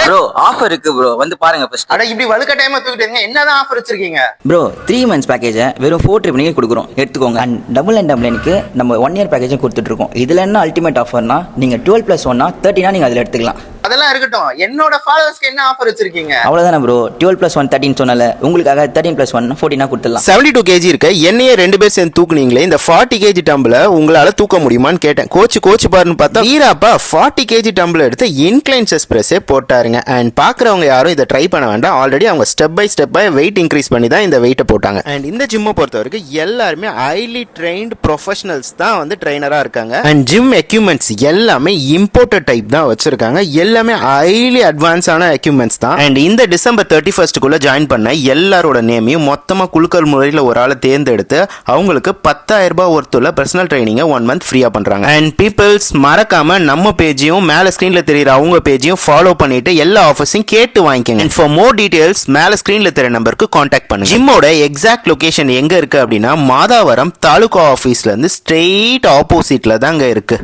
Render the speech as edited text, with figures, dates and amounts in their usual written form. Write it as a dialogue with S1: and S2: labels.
S1: Bro offer இருக்கு bro, வந்து பாருங்க ஃபர்ஸ்ட்.
S2: அட இப்படி வலுக்கட்டாயமா தூக்கிட்டு என்னதான் ஆஃபர் வச்சிருக்கீங்க
S1: ப்ரோ 3 months பேக்கேஜை வெறும் 4 trip நீங்க கொடுக்குறோம், எடுத்துக்கோங்க. அண்ட் டபுள் அண்ட் டபுளுக்கு நம்ம 1 year பேக்கேஜும் கொடுத்துட்டு இருக்கோம். இதுல என்ன அல்டிமேட் ஆஃபர்னா, நீங்க 12+1 13 நீங்க அதுல எடுத்துக்கலாம்.
S2: அதெல்லாம் இருக்கட்டும், என்னோட ஃபாலோவர்ஸ்க்கு என்ன ஆஃபர் வச்சிருக்கீங்க?
S1: அவ்வளவுதானே ப்ரோ, 12+1 13 சொன்னால உங்களுக்காக 13+1 14 கொடுத்துடலாம்.
S3: 72 kg இருக்க என்னையே 2 பேர் சேர்ந்து தூக்குனீங்களே, இந்த 40 kg டம்பிள உங்களால தூக்க முடியுமான்னு கேட்டேன். கோச்சு பாருன்னு பார்த்தா வீராப்பா 40 kg டம்பிள் எடுத்து இன்க்ளைன் செஸ்ட் பிரஸ்ஸே போட்டாருங்க. அண்ட் பாக்குறவங்க யாரும் இதை ட்ரை பண்ண வேண்டாம், ஆல்ரெடி அவங்க ஸ்டெப் பை ஸ்டெப்பா வெயிட் இன்க்ரீஸ் பண்ணி தான் இந்த வெயிட்டை போட்டாங்க. அண்ட் இந்த ஜிம்மை பொறுத்த வரைக்கும் எல்லாருமே ஹைலி ட்ரெயின்ட் ப்ரொஃபஷனல்ஸ் தான் வந்து ட்ரைனரா இருக்காங்க. அண்ட் ஜிம் எக்யூப்மெண்ட்ஸ் எல்லாமே இம்போர்ட்டட் டைப் தான் வச்சிருக்காங்க, எல்லாமே ஹைலி அட்வான்ஸான எக்யூப்மெண்ட்ஸ் தான். அண்ட் இந்த டிசம்பர் 31க்குள்ள ஜாயின் பண்ண எல்லாரோட நேமையும் மொத்தமா குலுக்கல் முறையில் ஒரு ஆளை தேர்ந்தெடுத்து அவங்களுக்கு 10,000 ரூபாய் ஒருத்துள்ள பர்சனல் ட்ரைனிங்கை 1 month ஃப்ரீயா பண்றாங்க. அண்ட் பீப்பிள்ஸ் மறக்காம நம்ம பேஜையும் மேல ஸ்கிரீன்ல தெரியுற அவங்க பேஜையும் ஃபாலோ பண்ணிட்டு எல்லா ஆஃபர்ஸையும் கேட்டு வாங்கிக்கங்க. அண்ட் ஃபார் மோர் டீடைல்ஸ் மேல ஸ்கிரீன்ல தெரிய நம்பருக்கு கான்டாக்ட் பண்ணுங்க. ஜிம்மோட எக்ஸாக்ட் லொகேஷன் எங்க இருக்கு அப்படின்னா, மாதாவரம் தாலுகா ஆபீஸ்ல இருந்து ஸ்ட்ரெயிட் ஆப்போசிட்ல தாங்க இருக்கு.